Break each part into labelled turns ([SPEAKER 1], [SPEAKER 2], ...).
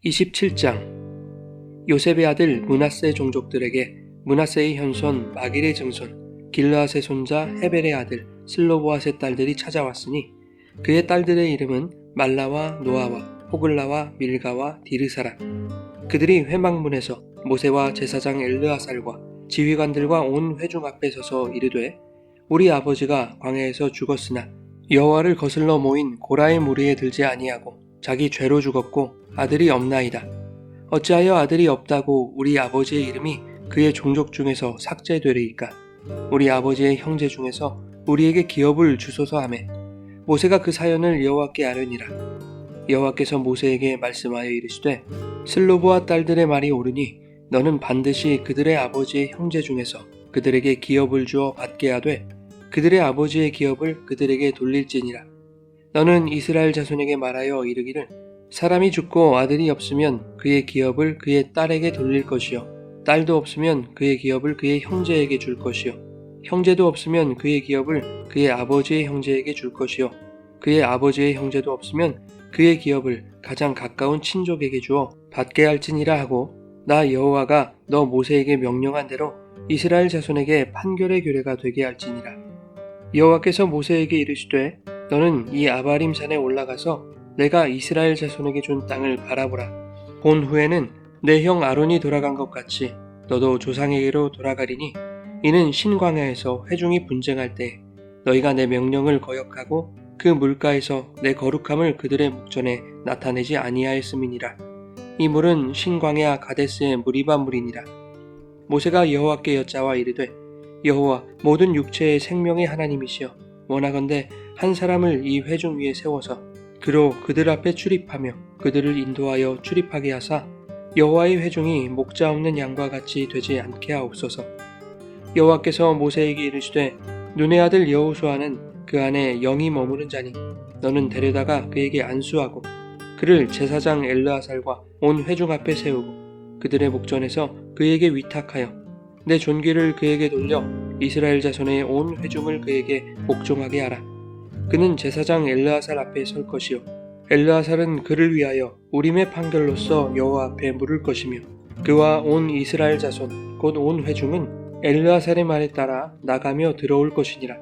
[SPEAKER 1] 27장 요셉의 아들 므낫세 종족들에게 므낫세의 현손 마길의 증손 길르앗의 손자 헤벨의 아들 슬로보앗의 딸들이 찾아왔으니 그의 딸들의 이름은 말라와 노아와 호글라와 밀가와 디르사라. 그들이 회막문에서 모세와 제사장 엘르아살과 지휘관들과 온 회중 앞에 서서 이르되 우리 아버지가 광야에서 죽었으나 여호와를 거슬러 모인 고라의 무리에 들지 아니하고 자기 죄로 죽었고 아들이 없나이다. 어찌하여 아들이 없다고 우리 아버지의 이름이 그의 종족 중에서 삭제되리이까? 우리 아버지의 형제 중에서 우리에게 기업을 주소서 하매 모세가 그 사연을 여호와께 아뢰니라. 여호와께서 모세에게 말씀하여 이르시되 슬로보와 딸들의 말이 옳으니 너는 반드시 그들의 아버지의 형제 중에서 그들에게 기업을 주어 받게 하되 그들의 아버지의 기업을 그들에게 돌릴지니라. 너는 이스라엘 자손에게 말하여 이르기를 사람이 죽고 아들이 없으면 그의 기업을 그의 딸에게 돌릴 것이요 딸도 없으면 그의 기업을 그의 형제에게 줄 것이요 형제도 없으면 그의 기업을 그의 아버지의 형제에게 줄 것이요 그의 아버지의 형제도 없으면 그의 기업을 가장 가까운 친족에게 주어 받게 할지니라 하고 나 여호와가 너 모세에게 명령한 대로 이스라엘 자손에게 판결의 규례가 되게 할지니라. 여호와께서 모세에게 이르시되 너는 이 아바림 산에 올라가서 내가 이스라엘 자손에게 준 땅을 바라보라. 본 후에는 내 형 아론이 돌아간 것 같이 너도 조상에게로 돌아가리니 이는 신광야에서 회중이 분쟁할 때 너희가 내 명령을 거역하고 그 물가에서 내 거룩함을 그들의 목전에 나타내지 아니하였음이니라. 이 물은 신광야 가데스의 무리바 물이니라. 모세가 여호와께 여짜와 이르되 여호와 모든 육체의 생명의 하나님이시여 원하건대 한 사람을 이 회중 위에 세워서 그로 그들 앞에 출입하며 그들을 인도하여 출입하게 하사 여호와의 회중이 목자 없는 양과 같이 되지 않게 하옵소서. 여호와께서 모세에게 이르시되 눈의 아들 여호수아는 그 안에 영이 머무는 자니 너는 데려다가 그에게 안수하고 그를 제사장 엘르아살과 온 회중 앞에 세우고 그들의 목전에서 그에게 위탁하여 내 존귀를 그에게 돌려 이스라엘 자손의 온 회중을 그에게 복종하게 하라. 그는 제사장 엘르아살 앞에 설 것이요 엘르아살은 그를 위하여 우림의 판결로서 여호와 앞에 물을 것이며 그와 온 이스라엘 자손 곧 온 회중은 엘르아살의 말에 따라 나가며 들어올 것이니라.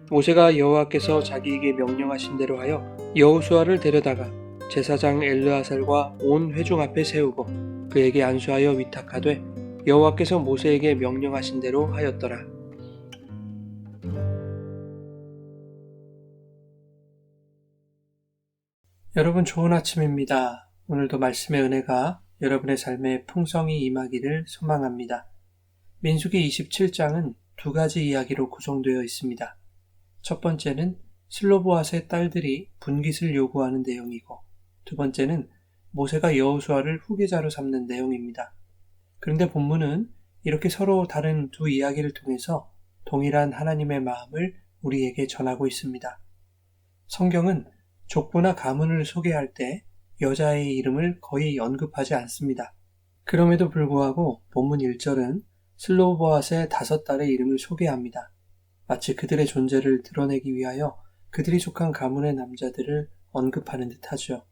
[SPEAKER 1] 모세가 여호와께서 자기에게 명령하신 대로 하여 여호수아를 데려다가 제사장 엘르아살과 온 회중 앞에 세우고 그에게 안수하여 위탁하되 여호와께서 모세에게 명령하신 대로 하였더라.
[SPEAKER 2] 여러분 좋은 아침입니다. 오늘도 말씀의 은혜가 여러분의 삶에 풍성히 임하기를 소망합니다. 민수기 27장은 두 가지 이야기로 구성되어 있습니다. 첫 번째는 슬로보앗의 딸들이 분깃을 요구하는 내용이고 두 번째는 모세가 여호수아를 후계자로 삼는 내용입니다. 그런데 본문은 이렇게 서로 다른 두 이야기를 통해서 동일한 하나님의 마음을 우리에게 전하고 있습니다. 성경은 족보나 가문을 소개할 때 여자의 이름을 거의 언급하지 않습니다. 그럼에도 불구하고 본문 1절은 슬로보앗의 5딸의 이름을 소개합니다. 마치 그들의 존재를 드러내기 위하여 그들이 속한 가문의 남자들을 언급하는 듯하죠.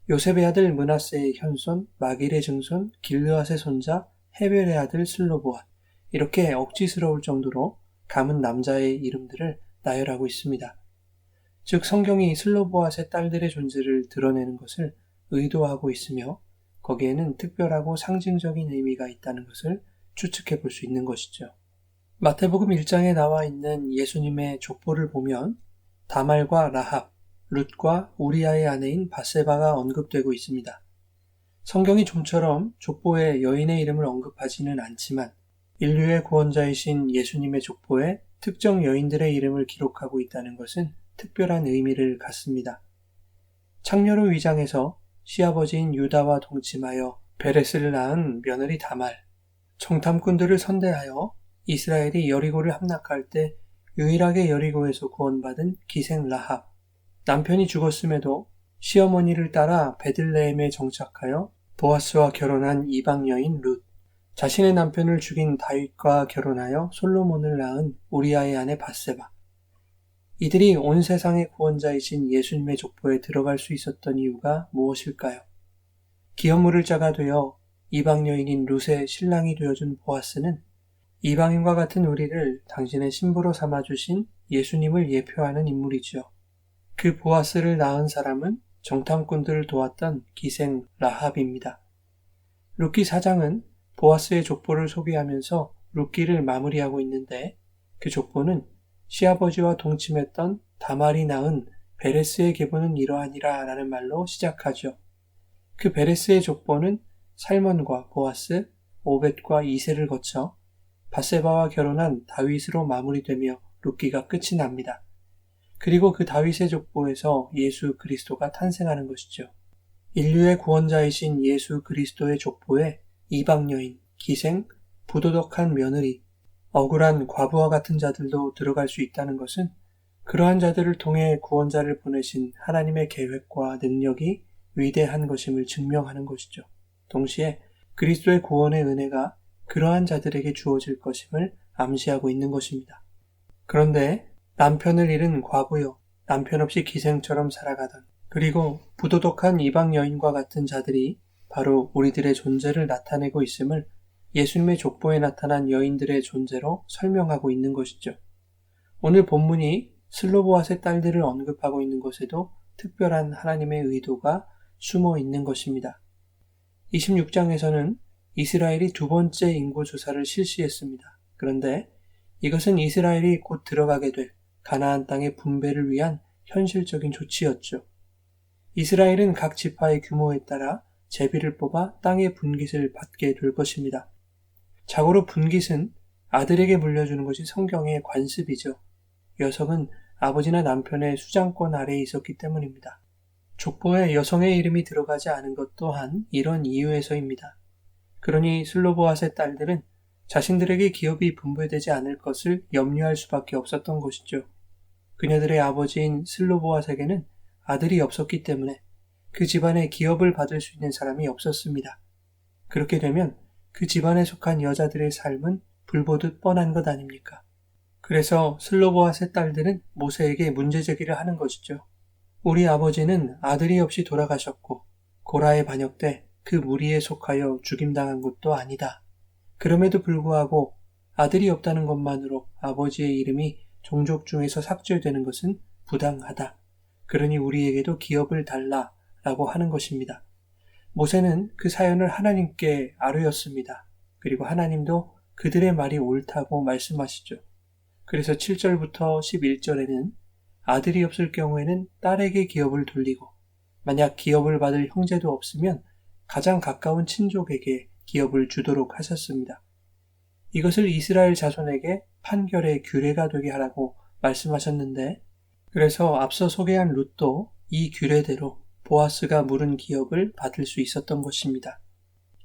[SPEAKER 2] 요셉의 아들 므낫세의 현손, 마길의 증손, 길르앗의 손자, 헤벨의 아들 슬로보앗 이렇게 억지스러울 정도로 가문 남자의 이름들을 나열하고 있습니다. 즉 성경이 슬로보앗의 딸들의 존재를 드러내는 것을 의도하고 있으며 거기에는 특별하고 상징적인 의미가 있다는 것을 추측해 볼 수 있는 것이죠. 마태복음 1장에 나와 있는 예수님의 족보를 보면 다말과 라합, 룻과 우리아의 아내인 바세바가 언급되고 있습니다. 성경이 좀처럼 족보에 여인의 이름을 언급하지는 않지만 인류의 구원자이신 예수님의 족보에 특정 여인들의 이름을 기록하고 있다는 것은 특별한 의미를 갖습니다. 창녀로 위장해서 시아버지인 유다와 동침하여 베레스를 낳은 며느리 다말, 정탐꾼들을 선대하여 이스라엘이 여리고를 함락할 때 유일하게 여리고에서 구원받은 기생 라합, 남편이 죽었음에도 시어머니를 따라 베들레헴에 정착하여 보아스와 결혼한 이방 여인 룻, 자신의 남편을 죽인 다윗과 결혼하여 솔로몬을 낳은 우리아의 아내 바세바. 이들이 온 세상의 구원자이신 예수님의 족보에 들어갈 수 있었던 이유가 무엇일까요? 기업 물을 자가 되어 이방 여인인 룻의 신랑이 되어준 보아스는 이방인과 같은 우리를 당신의 신부로 삼아주신 예수님을 예표하는 인물이지요. 그 보아스를 낳은 사람은 정탐꾼들을 도왔던 기생 라합입니다. 룻기 4장은 보아스의 족보를 소개하면서 룻기를 마무리하고 있는데 그 족보는 시아버지와 동침했던 다말이 낳은 베레스의 계보는 이러하니라 라는 말로 시작하죠. 그 베레스의 족보는 살몬과 보아스, 오벳과 이세를 거쳐 밧세바와 결혼한 다윗으로 마무리되며 룻기가 끝이 납니다. 그리고 그 다윗의 족보에서 예수 그리스도가 탄생하는 것이죠. 인류의 구원자이신 예수 그리스도의 족보에 이방 여인, 기생, 부도덕한 며느리, 억울한 과부와 같은 자들도 들어갈 수 있다는 것은 그러한 자들을 통해 구원자를 보내신 하나님의 계획과 능력이 위대한 것임을 증명하는 것이죠. 동시에 그리스도의 구원의 은혜가 그러한 자들에게 주어질 것임을 암시하고 있는 것입니다. 그런데 남편을 잃은 과부여, 남편 없이 기생처럼 살아가던, 그리고 부도덕한 이방 여인과 같은 자들이 바로 우리들의 존재를 나타내고 있음을 예수님의 족보에 나타난 여인들의 존재로 설명하고 있는 것이죠. 오늘 본문이 슬로보앗의 딸들을 언급하고 있는 것에도 특별한 하나님의 의도가 숨어 있는 것입니다. 26장에서는 이스라엘이 두 번째 인구 조사를 실시했습니다. 그런데 이것은 이스라엘이 곧 들어가게 될 가나안 땅의 분배를 위한 현실적인 조치였죠. 이스라엘은 각 지파의 규모에 따라 제비를 뽑아 땅의 분깃을 받게 될 것입니다. 자고로 분깃은 아들에게 물려주는 것이 성경의 관습이죠. 여성은 아버지나 남편의 수장권 아래에 있었기 때문입니다. 족보에 여성의 이름이 들어가지 않은 것 또한 이런 이유에서입니다. 그러니 슬로보앗의 딸들은 자신들에게 기업이 분배되지 않을 것을 염려할 수밖에 없었던 것이죠. 그녀들의 아버지인 슬로보앗에게는 아들이 없었기 때문에 그 집안에 기업을 받을 수 있는 사람이 없었습니다. 그렇게 되면 그 집안에 속한 여자들의 삶은 불보듯 뻔한 것 아닙니까? 그래서 슬로보앗의 딸들은 모세에게 문제 제기를 하는 것이죠. 우리 아버지는 아들이 없이 돌아가셨고 고라에 반역돼 그 무리에 속하여 죽임당한 것도 아니다. 그럼에도 불구하고 아들이 없다는 것만으로 아버지의 이름이 종족 중에서 삭제되는 것은 부당하다. 그러니 우리에게도 기업을 달라 라고 하는 것입니다. 모세는 그 사연을 하나님께 아뢰었습니다. 그리고 하나님도 그들의 말이 옳다고 말씀하시죠. 그래서 7절부터 11절에는 아들이 없을 경우에는 딸에게 기업을 돌리고 만약 기업을 받을 형제도 없으면 가장 가까운 친족에게 기업을 주도록 하셨습니다. 이것을 이스라엘 자손에게 판결의 규례가 되게 하라고 말씀하셨는데 그래서 앞서 소개한 룻도 이 규례대로 보아스가 물은 기업을 받을 수 있었던 것입니다.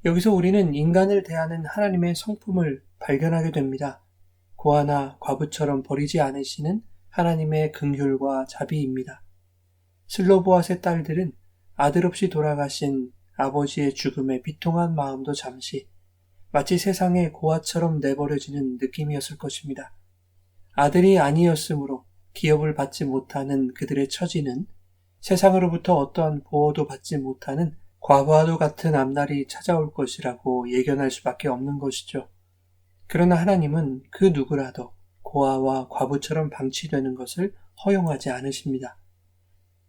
[SPEAKER 2] 여기서 우리는 인간을 대하는 하나님의 성품을 발견하게 됩니다. 고아나 과부처럼 버리지 않으시는 하나님의 긍휼과 자비입니다. 슬로보앗의 딸들은 아들 없이 돌아가신 아버지의 죽음에 비통한 마음도 잠시 마치 세상의 고아처럼 내버려지는 느낌이었을 것입니다. 아들이 아니었으므로 기업을 받지 못하는 그들의 처지는 세상으로부터 어떠한 보호도 받지 못하는 과부와도 같은 앞날이 찾아올 것이라고 예견할 수밖에 없는 것이죠. 그러나 하나님은 그 누구라도 고아와 과부처럼 방치되는 것을 허용하지 않으십니다.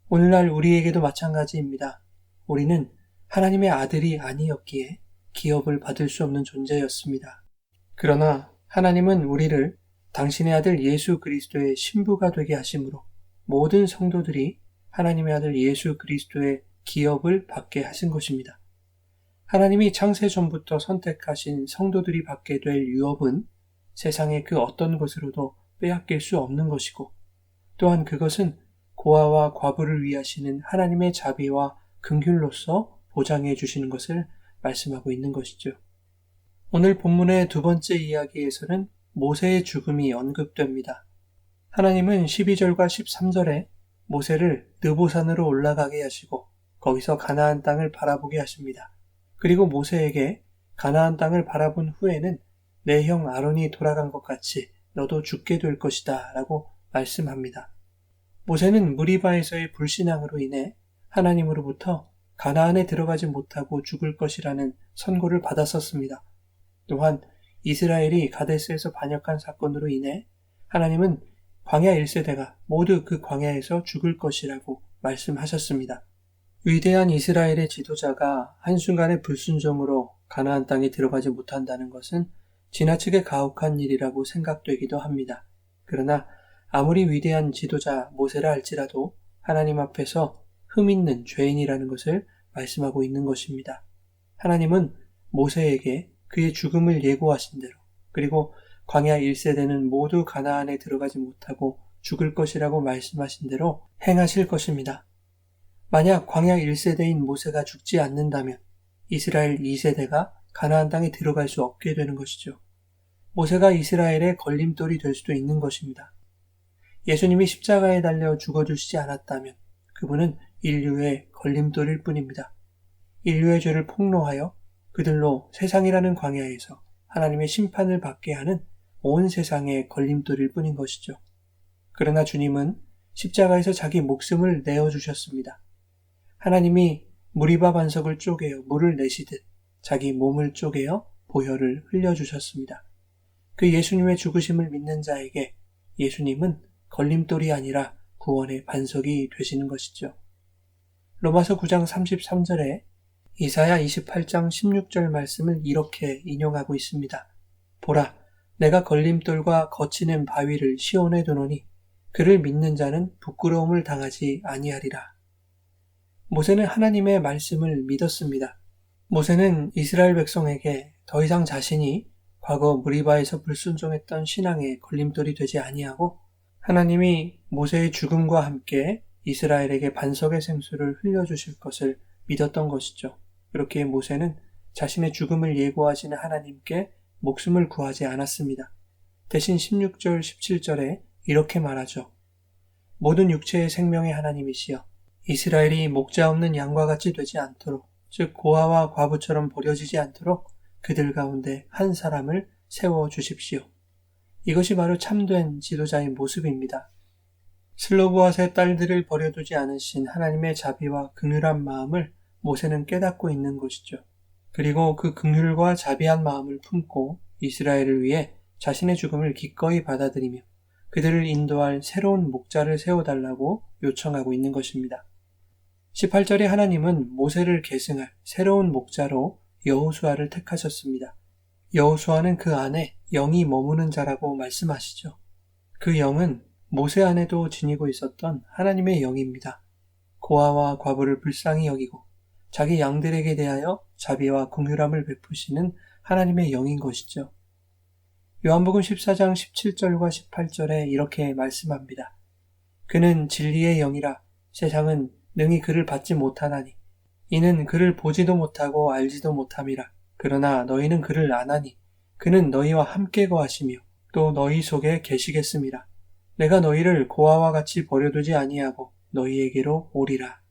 [SPEAKER 2] 오늘날 우리에게도 마찬가지입니다. 우리는 하나님의 아들이 아니었기에 기업을 받을 수 없는 존재였습니다. 그러나 하나님은 우리를 당신의 아들 예수 그리스도의 신부가 되게 하심으로 모든 성도들이 하나님의 아들 예수 그리스도의 기업을 받게 하신 것입니다. 하나님이 창세 전부터 선택하신 성도들이 받게 될 유업은 세상의 그 어떤 것으로도 빼앗길 수 없는 것이고 또한 그것은 고아와 과부를 위하시는 하나님의 자비와 긍휼로서 보장해 주시는 것을 말씀하고 있는 것이죠. 오늘 본문의 두 번째 이야기에서는 모세의 죽음이 언급됩니다. 하나님은 12절과 13절에 모세를 느보산으로 올라가게 하시고 거기서 가나안 땅을 바라보게 하십니다. 그리고 모세에게 가나안 땅을 바라본 후에는 내 형 아론이 돌아간 것 같이 너도 죽게 될 것이다 라고 말씀합니다. 모세는 무리바에서의 불신앙으로 인해 하나님으로부터 가나안에 들어가지 못하고 죽을 것이라는 선고를 받았었습니다. 또한 이스라엘이 가데스에서 반역한 사건으로 인해 하나님은 광야 1세대가 모두 그 광야에서 죽을 것이라고 말씀하셨습니다. 위대한 이스라엘의 지도자가 한순간의 불순종으로 가나안 땅에 들어가지 못한다는 것은 지나치게 가혹한 일이라고 생각되기도 합니다. 그러나 아무리 위대한 지도자 모세라 할지라도 하나님 앞에서 흠 있는 죄인이라는 것을 말씀하고 있는 것입니다. 하나님은 모세에게 그의 죽음을 예고하신 대로, 그리고 광야 1세대는 모두 가나안에 들어가지 못하고 죽을 것이라고 말씀하신 대로 행하실 것입니다. 만약 광야 1세대인 모세가 죽지 않는다면 이스라엘 2세대가 가나안 땅에 들어갈 수 없게 되는 것이죠. 모세가 이스라엘의 걸림돌이 될 수도 있는 것입니다. 예수님이 십자가에 달려 죽어주시지 않았다면 그분은 인류의 걸림돌일 뿐입니다. 인류의 죄를 폭로하여 그들로 세상이라는 광야에서 하나님의 심판을 받게 하는 온 세상의 걸림돌일 뿐인 것이죠. 그러나 주님은 십자가에서 자기 목숨을 내어주셨습니다. 하나님이 무리바 반석을 쪼개어 물을 내시듯 자기 몸을 쪼개어 보혈을 흘려주셨습니다. 그 예수님의 죽으심을 믿는 자에게 예수님은 걸림돌이 아니라 구원의 반석이 되시는 것이죠. 로마서 9장 33절에 이사야 28장 16절 말씀을 이렇게 인용하고 있습니다. 보라, 내가 걸림돌과 거치는 바위를 시온에 두노니 그를 믿는 자는 부끄러움을 당하지 아니하리라. 모세는 하나님의 말씀을 믿었습니다. 모세는 이스라엘 백성에게 더 이상 자신이 과거 무리바에서 불순종했던 신앙의 걸림돌이 되지 아니하고 하나님이 모세의 죽음과 함께 이스라엘에게 반석의 생수를 흘려주실 것을 믿었던 것이죠. 그렇게 모세는 자신의 죽음을 예고하시는 하나님께 목숨을 구하지 않았습니다. 대신 16절, 17절에 이렇게 말하죠. 모든 육체의 생명의 하나님이시여 이스라엘이 목자 없는 양과 같이 되지 않도록, 즉 고아와 과부처럼 버려지지 않도록 그들 가운데 한 사람을 세워주십시오. 이것이 바로 참된 지도자의 모습입니다. 슬로보앗의 딸들을 버려두지 않으신 하나님의 자비와 긍휼한 마음을 모세는 깨닫고 있는 것이죠. 그리고 그 긍휼과 자비한 마음을 품고 이스라엘을 위해 자신의 죽음을 기꺼이 받아들이며 그들을 인도할 새로운 목자를 세워달라고 요청하고 있는 것입니다. 18절에 하나님은 모세를 계승할 새로운 목자로 여호수아를 택하셨습니다. 여호수아는 그 안에 영이 머무는 자라고 말씀하시죠. 그 영은 모세 안에도 지니고 있었던 하나님의 영입니다. 고아와 과부를 불쌍히 여기고 자기 양들에게 대하여 자비와 긍휼함을 베푸시는 하나님의 영인 것이죠. 요한복음 14장 17절과 18절에 이렇게 말씀합니다. 그는 진리의 영이라 세상은 능히 그를 받지 못하나니 이는 그를 보지도 못하고 알지도 못함이라. 그러나 너희는 그를 아나니 그는 너희와 함께 거하시며 또 너희 속에 계시겠음이라. 내가 너희를 고아와 같이 버려두지 아니하고 너희에게로 오리라.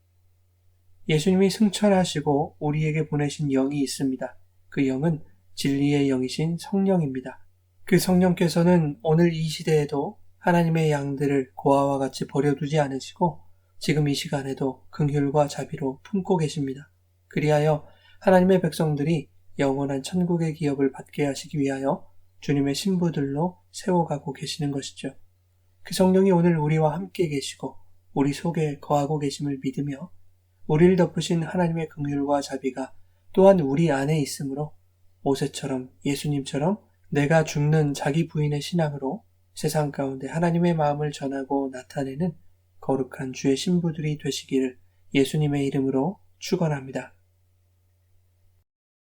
[SPEAKER 2] 예수님이 승천하시고 우리에게 보내신 영이 있습니다. 그 영은 진리의 영이신 성령입니다. 그 성령께서는 오늘 이 시대에도 하나님의 양들을 고아와 같이 버려두지 않으시고 지금 이 시간에도 긍휼과 자비로 품고 계십니다. 그리하여 하나님의 백성들이 영원한 천국의 기업을 받게 하시기 위하여 주님의 신부들로 세워가고 계시는 것이죠. 그 성령이 오늘 우리와 함께 계시고 우리 속에 거하고 계심을 믿으며 우리를 덮으신 하나님의 긍휼과 자비가 또한 우리 안에 있으므로 모세처럼 예수님처럼 내가 죽는 자기 부인의 신앙으로 세상 가운데 하나님의 마음을 전하고 나타내는 거룩한 주의 신부들이 되시기를 예수님의 이름으로 축원합니다.